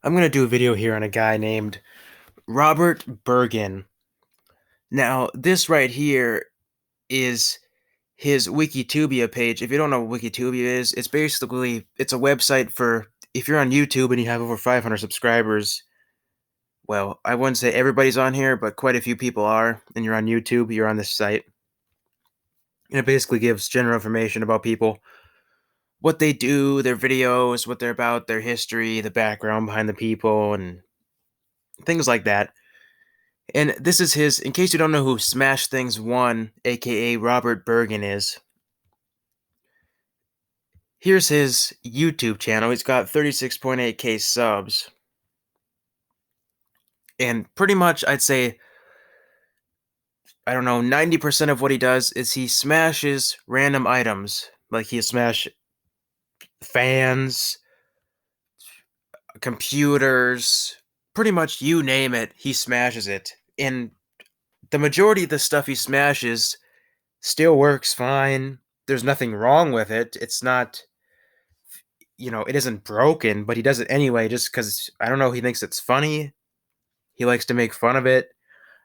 I'm going to do a video here on a guy named Robert Burgin. Now, this right here is his Wikitubia page. If you don't know what Wikitubia is, it's a website for if you're on YouTube and you have over 500 subscribers. Well, I wouldn't say everybody's on here, but quite a few people are, and you're on YouTube, you're on this site. And it basically gives general information about people, what they do, their videos, what they're about, their history, the background behind the people, and things like that. And this is his, in case you don't know who smashthings1, aka Robert Burgin, is, here's his YouTube channel. He's got 36.8k subs. And pretty much, I'd say, I don't know, 90% of what he does is he smashes random items. Like he smash fans, computers, pretty much you name it, he smashes it. And the majority of the stuff he smashes still works fine. There's nothing wrong with it. It's not, it isn't broken, but he does it anyway just because, I don't know, he thinks it's funny. He likes to make fun of it.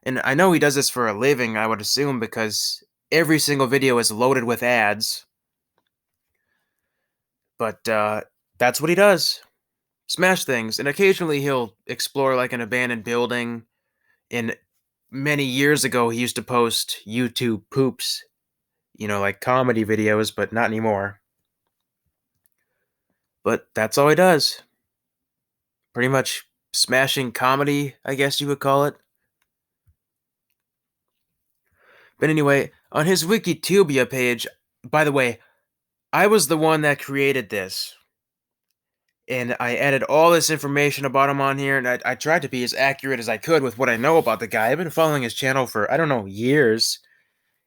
And I know he does this for a living, I would assume, because every single video is loaded with ads. But that's what he does. Smash things. And occasionally he'll explore like an abandoned building. And many years ago, he used to post YouTube poops, like comedy videos, but not anymore. But that's all he does. Pretty much smashing comedy, I guess you would call it. But anyway, on his Wikitubia page, by the way, I was the one that created this. And I added all this information about him on here, and I tried to be as accurate as I could with what I know about the guy. I've been following his channel for, I don't know, years.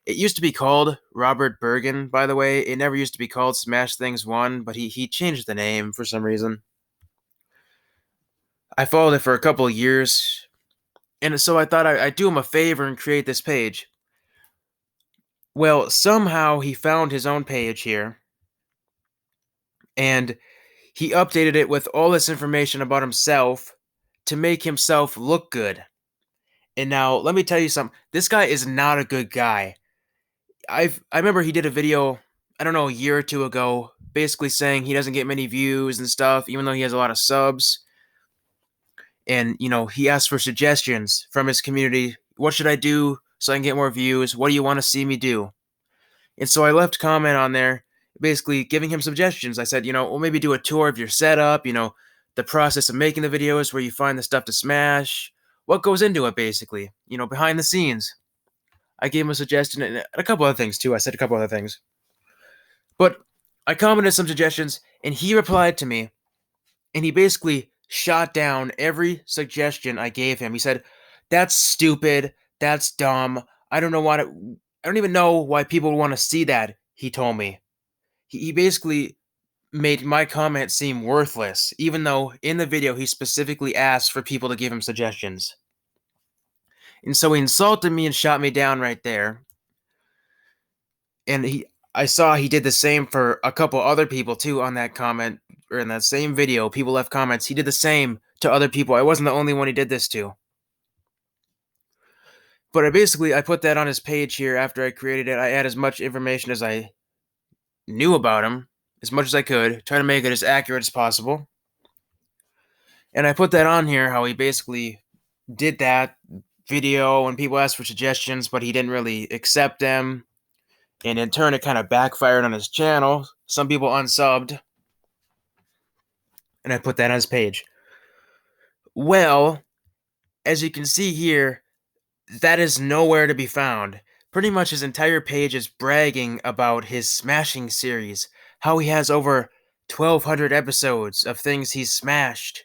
It used to be called Robert Burgin, by the way. It never used to be called smashthings1, but he changed the name for some reason. I followed it for a couple of years, and so I thought I'd do him a favor and create this page. Well, somehow he found his own page here, and he updated it with all this information about himself to make himself look good. And now, let me tell you something. This guy is not a good guy. I remember he did a video, I don't know, a year or two ago, basically saying he doesn't get many views and stuff, even though he has a lot of subs. And, he asked for suggestions from his community. What should I do so I can get more views? What do you want to see me do? And so I left a comment on there, basically giving him suggestions. I said, well, maybe do a tour of your setup, the process of making the videos, where you find the stuff to smash, what goes into it, basically, behind the scenes. I gave him a suggestion and a couple other things, too. I said a couple other things. But I commented some suggestions, and he replied to me, and he basically shot down every suggestion I gave him. He said, "That's stupid. That's dumb. I don't know why. I don't even know why people would want to see that." He told me. He basically made my comment seem worthless, even though in the video he specifically asked for people to give him suggestions. And so he insulted me and shot me down right there. And I saw he did the same for a couple other people too on that comment, or in that same video. People left comments. He did the same to other people. I wasn't the only one he did this to. But I put that on his page here after I created it. I add as much information as I knew about him, as much as I could, try to make it as accurate as possible. And I put that on here, how he basically did that video when people asked for suggestions, but he didn't really accept them. And in turn, it kind of backfired on his channel. Some people unsubbed. And I put that on his page. Well, as you can see here, that is nowhere to be found. Pretty much his entire page is bragging about his smashing series, how he has over 1,200 episodes of things he's smashed.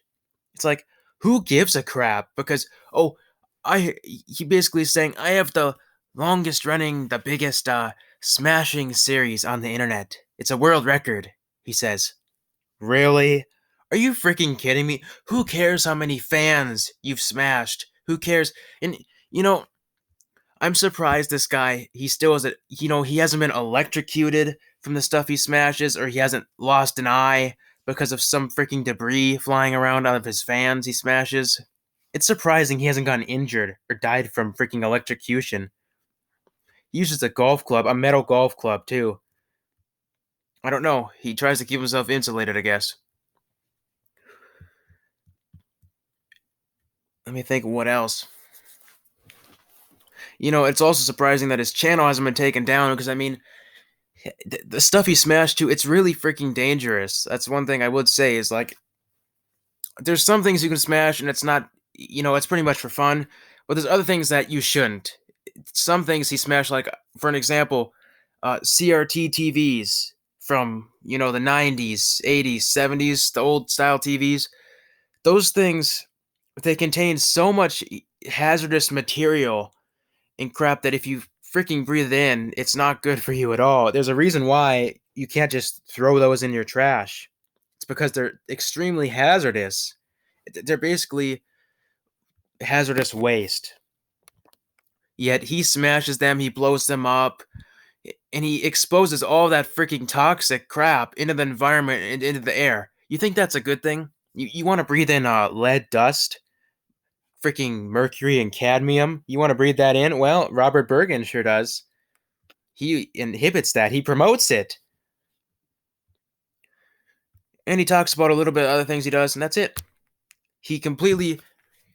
It's like, who gives a crap? Because, he basically is saying, I have the longest running, the biggest smashing series on the internet. It's a world record, he says. Really? Are you freaking kidding me? Who cares how many fans you've smashed? Who cares? And, I'm surprised this guy, he still isn't, he hasn't been electrocuted from the stuff he smashes, or he hasn't lost an eye because of some freaking debris flying around out of his fans he smashes. It's surprising he hasn't gotten injured or died from freaking electrocution. He uses a golf club, a metal golf club, too. I don't know. He tries to keep himself insulated, I guess. Let me think what else. It's also surprising that his channel hasn't been taken down because, I mean, the stuff he smashed too, it's really freaking dangerous. That's one thing I would say is like, there's some things you can smash and it's not, it's pretty much for fun, but there's other things that you shouldn't. Some things he smashed, like, for an example, CRT TVs from, the 90s, 80s, 70s, the old style TVs. Those things, they contain so much hazardous material and crap that if you freaking breathe it in, it's not good for you at all. There's a reason why you can't just throw those in your trash. It's because they're extremely hazardous. They're basically hazardous waste. Yet he smashes them, he blows them up, and he exposes all that freaking toxic crap into the environment and into the air. You think that's a good thing? You want to breathe in lead dust? Freaking mercury and cadmium? You want to breathe that in? Well, Robert Burgin sure does. He inhibits that. He promotes it. And he talks about a little bit of other things he does, and that's it. He completely,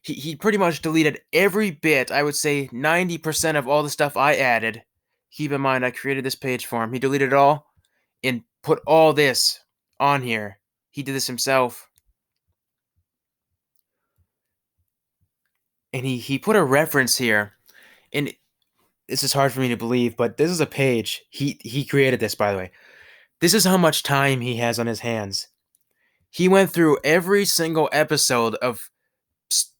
he pretty much deleted every bit, I would say 90% of all the stuff I added. Keep in mind, I created this page for him. He deleted it all and put all this on here. He did this himself. And he put a reference here. And this is hard for me to believe, but this is a page. He created this, by the way. This is how much time he has on his hands. He went through every single episode of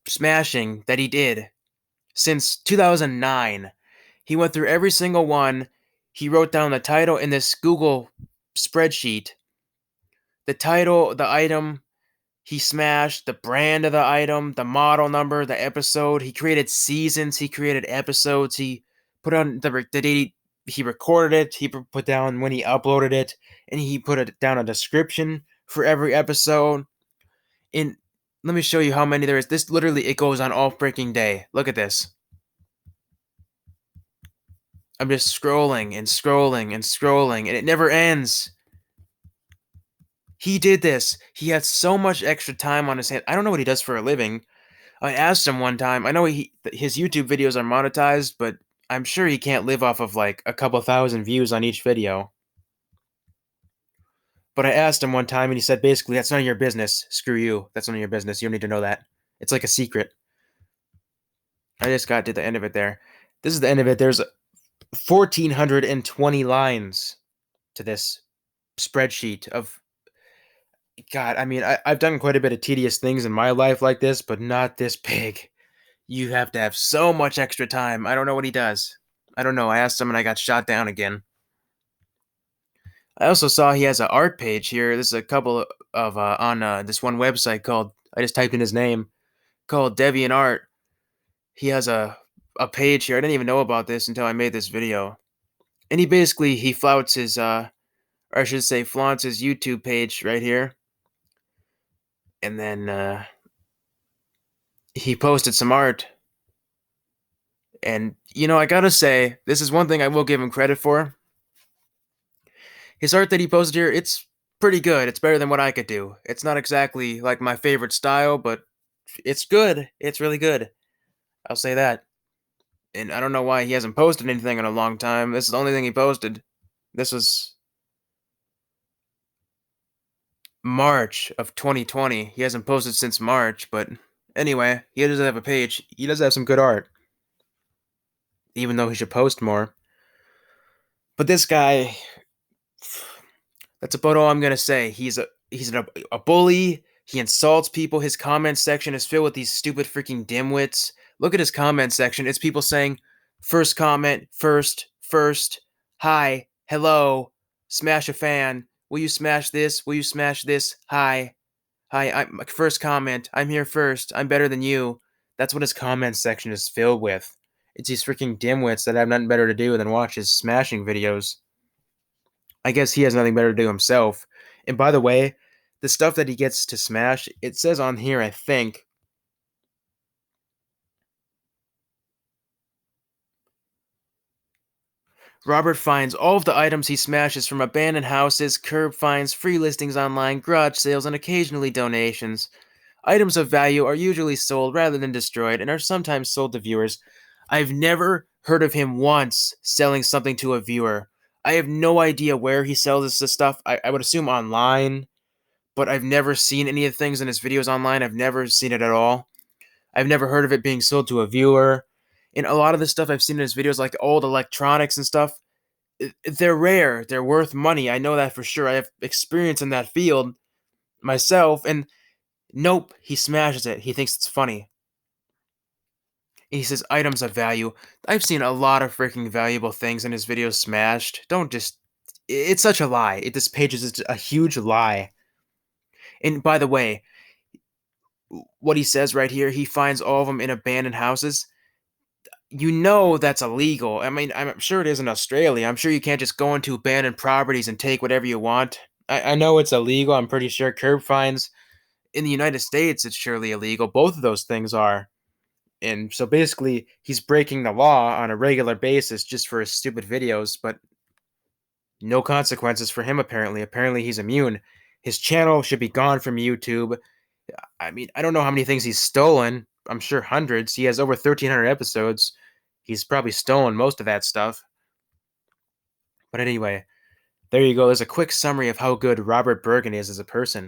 Smashing that he did since 2009. He went through every single one. He wrote down the title in this Google spreadsheet. The title, the item he smashed, the brand of the item, the model number, the episode. He created seasons. He created episodes. He put on the date he recorded it. He put down when he uploaded it. And he put down a description for every episode. And let me show you how many there is. This literally, it goes on all freaking day. Look at this. I'm just scrolling and scrolling and scrolling, and it never ends. He did this. He had so much extra time on his hand. I don't know what he does for a living. I asked him one time. I know his YouTube videos are monetized, but I'm sure he can't live off of like a couple thousand views on each video. But I asked him one time, and he said basically, that's none of your business. Screw you. That's none of your business. You don't need to know that. It's like a secret. I just got to the end of it there. This is the end of it. There's 1,420 lines to this spreadsheet of... God, I mean, I've done quite a bit of tedious things in my life like this, but not this big. You have to have so much extra time. I don't know what he does. I don't know. I asked him and I got shot down again. I also saw he has an art page here. This is a couple of on this one website called, I just typed in his name, called DeviantArt. He has a page here. I didn't even know about this until I made this video. And he flouts his or I should say flaunts his YouTube page right here. And then he posted some art. And I gotta say, this is one thing I will give him credit for. His art that he posted here, it's pretty good. It's better than what I could do. It's not exactly like my favorite style, but it's good. It's really good. I'll say that. And I don't know why he hasn't posted anything in a long time. This is the only thing he posted. This was March of 2020. He hasn't posted since March, but anyway, he does have a page. He does have some good art. Even though he should post more. But this guy, that's about all I'm gonna say. He's a bully. He insults people. His comment section is filled with these stupid freaking dimwits. Look at his comment section. It's people saying, first comment, first, hi, hello, smash a fan. Will you smash this? Will you smash this? Hi, I'm first comment. I'm here first. I'm better than you. That's what his comment section is filled with. It's these freaking dimwits that have nothing better to do than watch his smashing videos. I guess he has nothing better to do himself. And by the way, the stuff that he gets to smash, it says on here, I think, Robert finds all of the items he smashes from abandoned houses, curb finds, free listings online, garage sales, and occasionally donations. Items of value are usually sold rather than destroyed and are sometimes sold to viewers. I've never heard of him once selling something to a viewer. I have no idea where he sells this stuff. I would assume online, but I've never seen any of the things in his videos online. I've never seen it at all. I've never heard of it being sold to a viewer. And a lot of the stuff I've seen in his videos, like old electronics and stuff, they're rare. They're worth money. I know that for sure. I have experience in that field myself. And nope, he smashes it. He thinks it's funny. He says items of value. I've seen a lot of freaking valuable things in his videos smashed. Don't just. It's such a lie. This page is a huge lie. And by the way, what he says right here, he finds all of them in abandoned houses. You know that's illegal. I mean, I'm sure it is in Australia. I'm sure you can't just go into abandoned properties and take whatever you want. I know it's illegal. I'm pretty sure curb fines in the United States, it's surely illegal. Both of those things are. And so basically, he's breaking the law on a regular basis just for his stupid videos, but no consequences for him, apparently. Apparently, he's immune. His channel should be gone from YouTube. I mean, I don't know how many things he's stolen. I'm sure hundreds. He has over 1,300 episodes. He's probably stolen most of that stuff. But anyway, there you go. There's a quick summary of how good Robert Burgin is as a person.